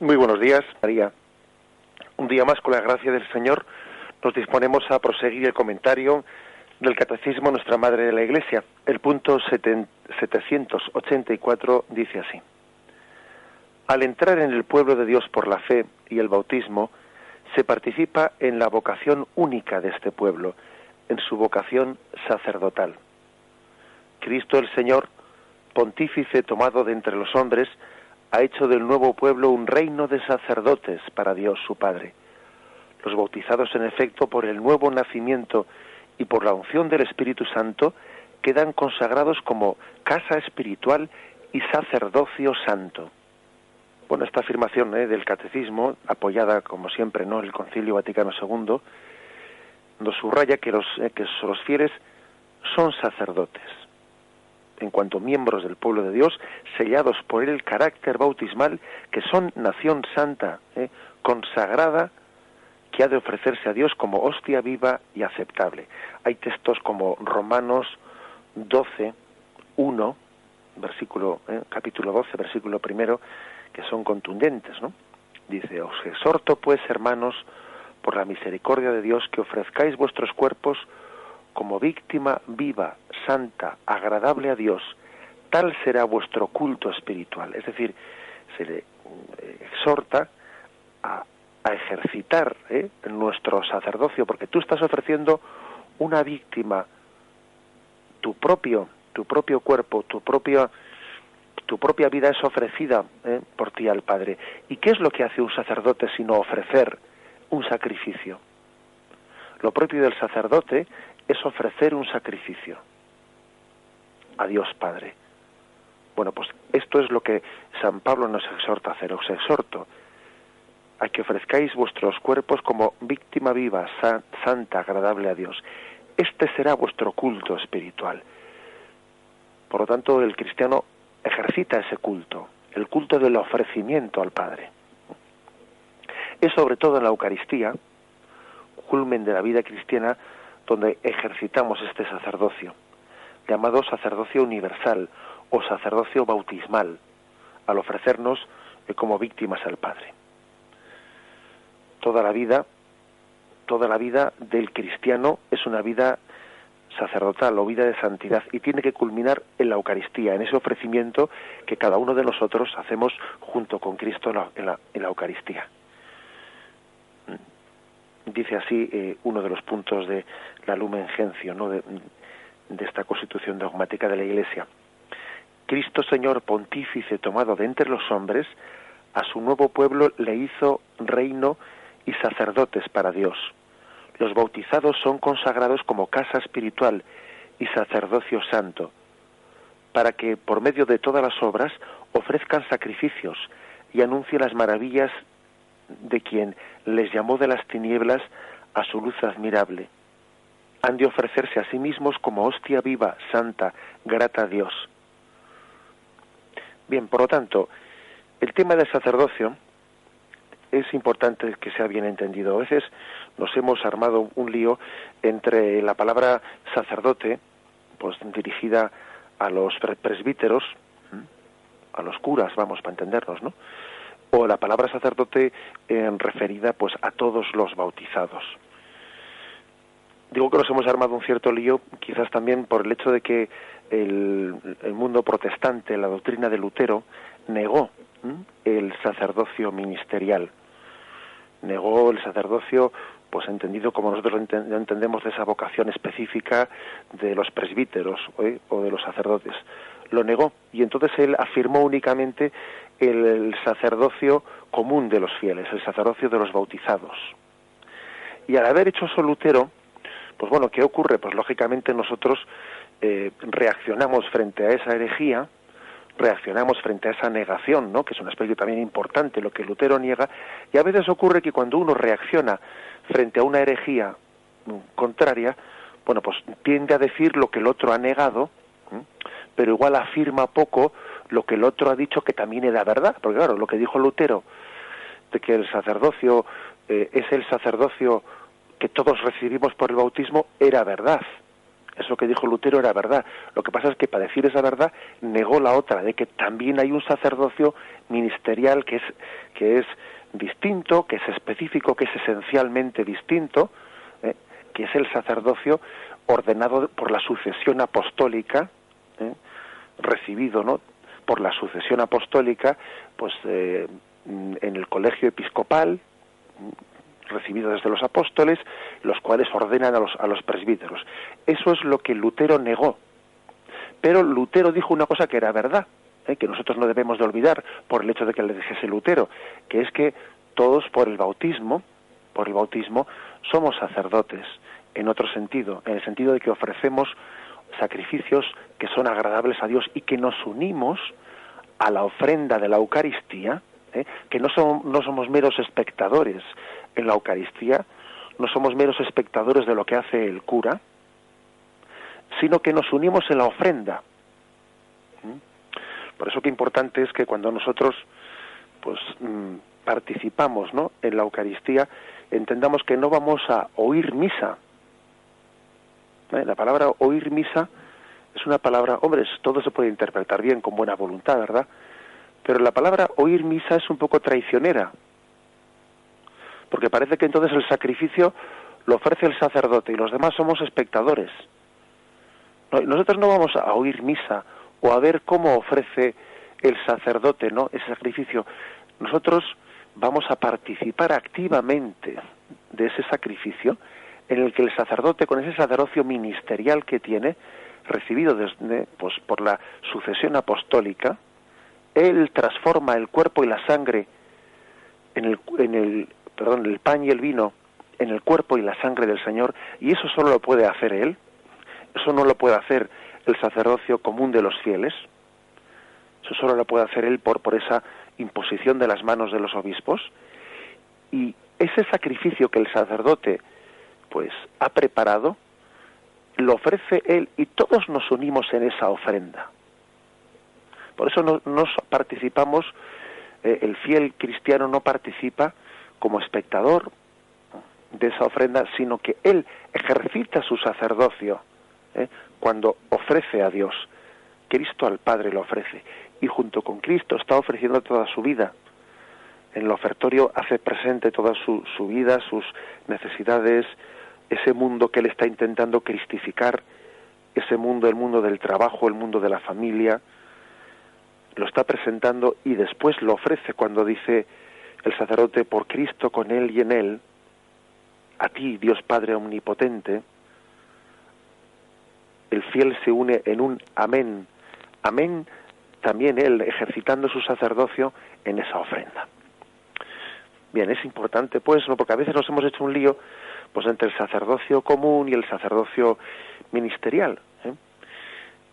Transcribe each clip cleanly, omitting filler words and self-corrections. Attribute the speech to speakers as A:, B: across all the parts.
A: Muy buenos días, María. Un día más, con la gracia del Señor, nos disponemos a proseguir el comentario del Catecismo de Nuestra Madre de la Iglesia. El punto 784 dice así: Al entrar en el pueblo de Dios por la fe y el bautismo, se participa en la vocación única de este pueblo, en su vocación sacerdotal. Cristo el Señor, pontífice tomado de entre los hombres, ha hecho del nuevo pueblo un reino de sacerdotes para Dios su Padre. Los bautizados, en efecto, por el nuevo nacimiento y por la unción del Espíritu Santo, quedan consagrados como casa espiritual y sacerdocio santo. Bueno, esta afirmación del Catecismo, apoyada, como siempre, en el Concilio Vaticano II, nos subraya que los fieles son sacerdotes, en cuanto miembros del pueblo de Dios, sellados por el carácter bautismal, que son nación santa, consagrada, que ha de ofrecerse a Dios como hostia viva y aceptable. Hay textos como Romanos 12, 1, capítulo 12, versículo 1, que son contundentes, ¿no? Dice: os exhorto, pues, hermanos, por la misericordia de Dios, que ofrezcáis vuestros cuerpos como víctima viva, santa, agradable a Dios. Tal será vuestro culto espiritual. Es decir, se le exhorta a ejercitar nuestro sacerdocio, porque tú estás ofreciendo una víctima, tu propio cuerpo, tu propia vida es ofrecida por ti al Padre. ¿Y qué es lo que hace un sacerdote sino ofrecer un sacrificio? Lo propio del sacerdote es ofrecer un sacrificio a Dios Padre. Bueno, pues esto es lo que San Pablo nos exhorta a hacer. Os exhorto a que ofrezcáis vuestros cuerpos como víctima viva, santa, agradable a Dios. Este será vuestro culto espiritual. Por lo tanto, el cristiano ejercita ese culto, el culto del ofrecimiento al Padre. Es sobre todo en la Eucaristía, culmen de la vida cristiana, donde ejercitamos este sacerdocio, llamado sacerdocio universal o sacerdocio bautismal, al ofrecernos como víctimas al Padre. Toda la vida del cristiano es una vida sacerdotal o vida de santidad, y tiene que culminar en la Eucaristía, en ese ofrecimiento que cada uno de nosotros hacemos junto con Cristo en la Eucaristía. Dice así uno de los puntos de la Lumen Gentium, ¿no?, de esta constitución dogmática de la Iglesia. Cristo Señor, pontífice tomado de entre los hombres, a su nuevo pueblo le hizo reino y sacerdotes para Dios. Los bautizados son consagrados como casa espiritual y sacerdocio santo, para que por medio de todas las obras ofrezcan sacrificios y anuncien las maravillas de quien les llamó de las tinieblas a su luz admirable. Han de ofrecerse a sí mismos como hostia viva, santa, grata a Dios. Bien, por lo tanto, el tema del sacerdocio es importante que sea bien entendido. A veces nos hemos armado un lío entre la palabra sacerdote, pues dirigida a los presbíteros, a los curas, vamos, para entendernos, ¿no?, o la palabra sacerdote referida pues a todos los bautizados. Digo que nos hemos armado un cierto lío, quizás también por el hecho de que el mundo protestante, la doctrina de Lutero, negó el sacerdocio ministerial. Negó el sacerdocio, pues entendido como nosotros lo entendemos, de esa vocación específica de los presbíteros o de los sacerdotes. Lo negó, y entonces él afirmó únicamente el sacerdocio común de los fieles, el sacerdocio de los bautizados. Y al haber hecho eso Lutero, pues bueno, ¿qué ocurre? Pues lógicamente nosotros reaccionamos frente a esa herejía, reaccionamos frente a esa negación, ¿no?, que es un aspecto también importante, lo que Lutero niega, y a veces ocurre que cuando uno reacciona frente a una herejía contraria, bueno, pues tiende a decir lo que el otro ha negado, pero igual afirma poco lo que el otro ha dicho que también era verdad, porque claro, lo que dijo Lutero, de que el sacerdocio es el sacerdocio que todos recibimos por el bautismo, era verdad. Eso que dijo Lutero era verdad. Lo que pasa es que para decir esa verdad negó la otra, de que también hay un sacerdocio ministerial que es distinto, que es específico, que es esencialmente distinto, que es el sacerdocio ordenado por la sucesión apostólica, recibido, ¿no?, por la sucesión apostólica, pues en el colegio episcopal, recibido desde los apóstoles, los cuales ordenan a los presbíteros. Eso es lo que Lutero negó. Pero Lutero dijo una cosa que era verdad, que nosotros no debemos de olvidar por el hecho de que le dijese Lutero, que es que todos por el bautismo somos sacerdotes, en otro sentido, en el sentido de que ofrecemos sacrificios que son agradables a Dios y que nos unimos a la ofrenda de la Eucaristía, que no somos meros espectadores en la Eucaristía, no somos meros espectadores de lo que hace el cura, sino que nos unimos en la ofrenda. Por eso que importante es que cuando nosotros pues participamos, ¿no?, en la Eucaristía, entendamos que no vamos a oír misa. La palabra oír misa es una palabra, hombre, todo se puede interpretar bien, con buena voluntad, ¿verdad? Pero la palabra oír misa es un poco traicionera, porque parece que entonces el sacrificio lo ofrece el sacerdote y los demás somos espectadores. Nosotros no vamos a oír misa o a ver cómo ofrece el sacerdote, ¿no?, ese sacrificio. Nosotros vamos a participar activamente de ese sacrificio en el que el sacerdote, con ese sacerdocio ministerial que tiene, recibido por la sucesión apostólica, él transforma el cuerpo y la sangre el pan y el vino en el cuerpo y la sangre del Señor, y eso solo lo puede hacer él. Eso no lo puede hacer el sacerdocio común de los fieles. Eso solo lo puede hacer él por esa imposición de las manos de los obispos. Y ese sacrificio que el sacerdote pues ha preparado, lo ofrece él y todos nos unimos en esa ofrenda. Por eso nos participamos, el fiel cristiano no participa como espectador de esa ofrenda, sino que él ejercita su sacerdocio cuando ofrece a Dios. Cristo al Padre lo ofrece, y junto con Cristo está ofreciendo toda su vida. En el ofertorio hace presente toda su vida, sus necesidades, ese mundo que él está intentando cristificar, ese mundo, el mundo del trabajo, el mundo de la familia, lo está presentando y después lo ofrece cuando dice el sacerdote: por Cristo, con él y en él, a ti, Dios Padre omnipotente. El fiel se une en un amén. Amén, también él ejercitando su sacerdocio en esa ofrenda. Bien, es importante pues, ¿no?, porque a veces nos hemos hecho un lío pues entre el sacerdocio común y el sacerdocio ministerial,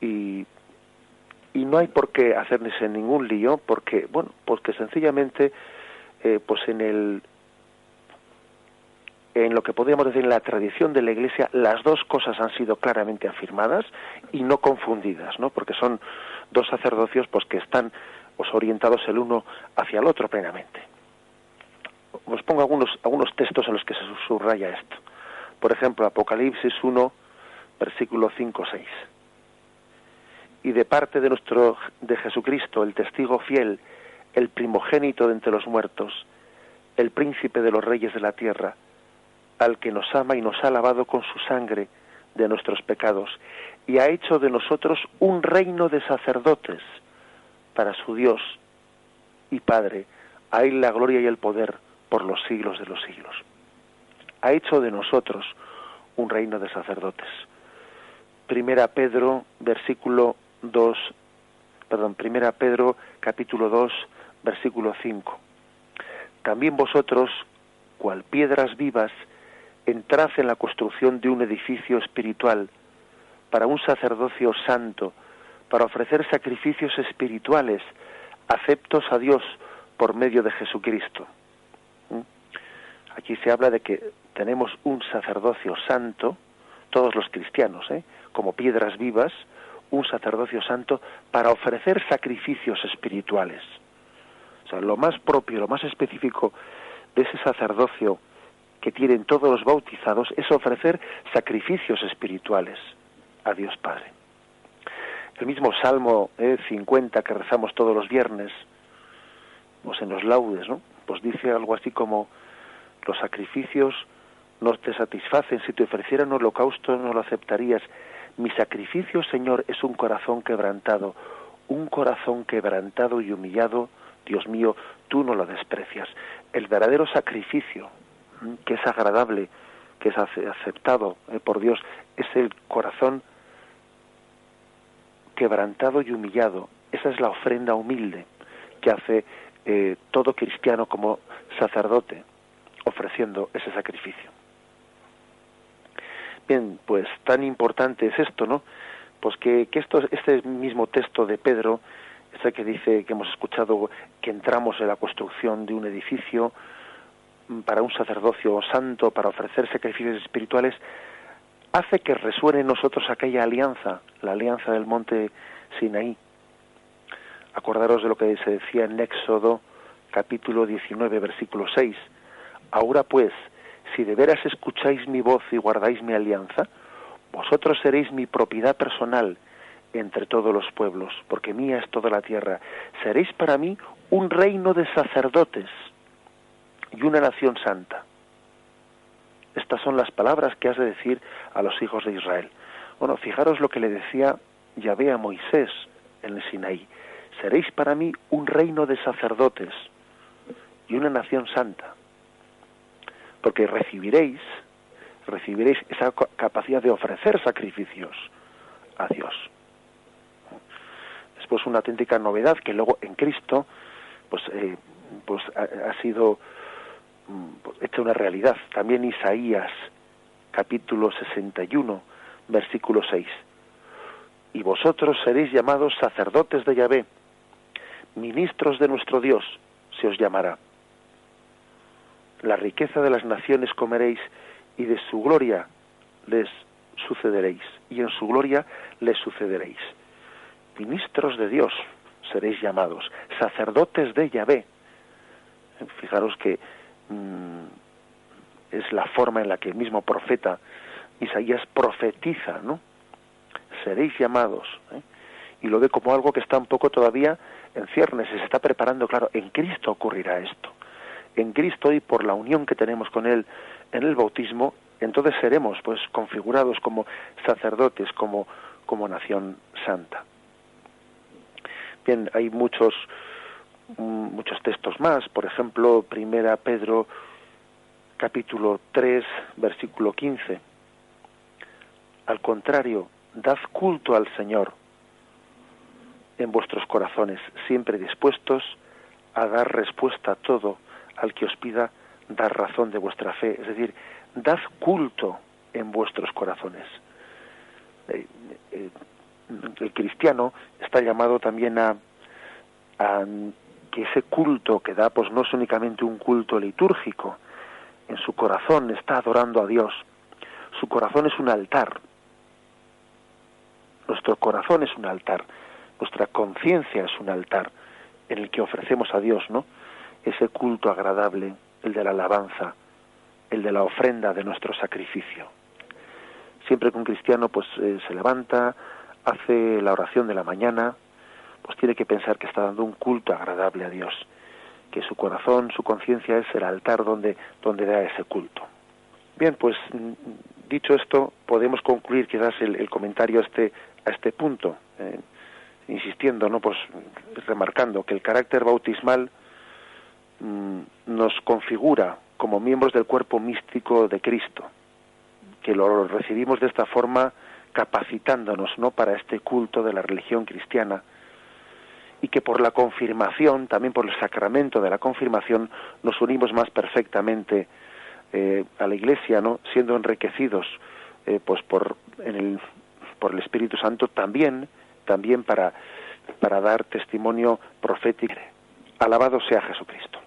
A: y no hay por qué hacerse ningún lío, porque sencillamente pues en lo que podríamos decir en la tradición de la Iglesia, las dos cosas han sido claramente afirmadas y no confundidas, ¿no?, porque son dos sacerdocios pues que están pues orientados el uno hacia el otro plenamente. Os pongo algunos textos en los que se subraya esto. Por ejemplo, Apocalipsis 1, versículo 5-6. Y de parte de Jesucristo, el testigo fiel, el primogénito de entre los muertos, el príncipe de los reyes de la tierra, al que nos ama y nos ha lavado con su sangre de nuestros pecados, y ha hecho de nosotros un reino de sacerdotes para su Dios y Padre. A él la gloria y el poder por los siglos de los siglos. Ha hecho de nosotros un reino de sacerdotes. Primera Pedro capítulo 2, versículo 5. También vosotros, cual piedras vivas, entrad en la construcción de un edificio espiritual, para un sacerdocio santo, para ofrecer sacrificios espirituales, aceptos a Dios por medio de Jesucristo. Aquí se habla de que tenemos un sacerdocio santo, todos los cristianos, como piedras vivas, un sacerdocio santo para ofrecer sacrificios espirituales. O sea, lo más propio, lo más específico de ese sacerdocio que tienen todos los bautizados es ofrecer sacrificios espirituales. a Dios Padre. El mismo Salmo 50 que rezamos todos los viernes, pues en los laudes, ¿no? Pues dice algo así como: los sacrificios no te satisfacen, si te ofreciera un holocausto no lo aceptarías. Mi sacrificio, Señor, es un corazón quebrantado y humillado, Dios mío, tú no lo desprecias. El verdadero sacrificio, que es agradable, que es aceptado por Dios, es el corazón quebrantado y humillado. Esa es la ofrenda humilde que hace todo cristiano como sacerdote, ofreciendo ese sacrificio. Bien, pues tan importante es esto, ¿no? Pues que este mismo texto de Pedro, ese que dice, que hemos escuchado, que entramos en la construcción de un edificio para un sacerdocio santo, para ofrecer sacrificios espirituales, hace que resuene en nosotros aquella alianza, la alianza del monte Sinaí. Acordaros de lo que se decía en Éxodo, capítulo 19, versículo 6. Ahora pues, si de veras escucháis mi voz y guardáis mi alianza, vosotros seréis mi propiedad personal entre todos los pueblos, porque mía es toda la tierra. Seréis para mí un reino de sacerdotes y una nación santa. Estas son las palabras que has de decir a los hijos de Israel. Bueno, fijaros lo que le decía Yahvé a Moisés en el Sinaí. Seréis para mí un reino de sacerdotes y una nación santa. Porque recibiréis esa capacidad de ofrecer sacrificios a Dios. Es pues una auténtica novedad que luego en Cristo pues ha sido hecha una realidad. También Isaías, capítulo 61, versículo 6. Y vosotros seréis llamados sacerdotes de Yahvé, ministros de nuestro Dios, se os llamará. La riqueza de las naciones comeréis, y de su gloria les sucederéis, y en su gloria les sucederéis. Ministros de Dios seréis llamados, sacerdotes de Yahvé. Fijaros que es la forma en la que el mismo profeta Isaías profetiza, ¿no? Seréis llamados, y lo ve como algo que está un poco todavía en ciernes, se está preparando. Claro, en Cristo ocurrirá esto. En Cristo, y por la unión que tenemos con Él en el bautismo, entonces seremos pues configurados como sacerdotes, como nación santa. Bien, hay muchos textos más. Por ejemplo, 1 Pedro capítulo 3, versículo 15. Al contrario, dad culto al Señor en vuestros corazones, siempre dispuestos a dar respuesta a todo al que os pida dar razón de vuestra fe. Es decir, dad culto en vuestros corazones. El cristiano está llamado también a que ese culto que da, pues no es únicamente un culto litúrgico. En su corazón está adorando a Dios. Su corazón es un altar. Nuestro corazón es un altar. Nuestra conciencia es un altar en el que ofrecemos a Dios, ¿no?, ese culto agradable, el de la alabanza, el de la ofrenda de nuestro sacrificio. Siempre que un cristiano pues se levanta, hace la oración de la mañana, pues tiene que pensar que está dando un culto agradable a Dios, que su corazón, su conciencia es el altar donde da ese culto. Bien, pues dicho esto, podemos concluir quizás el comentario a este punto, insistiendo, ¿no?, pues remarcando que el carácter bautismal nos configura como miembros del cuerpo místico de Cristo, que lo recibimos de esta forma, capacitándonos, ¿no?, para este culto de la religión cristiana, y que por la confirmación, también por el sacramento de la confirmación, nos unimos más perfectamente a la Iglesia, ¿no?, siendo enriquecidos pues por el Espíritu Santo, también para dar testimonio profético. Alabado sea Jesucristo.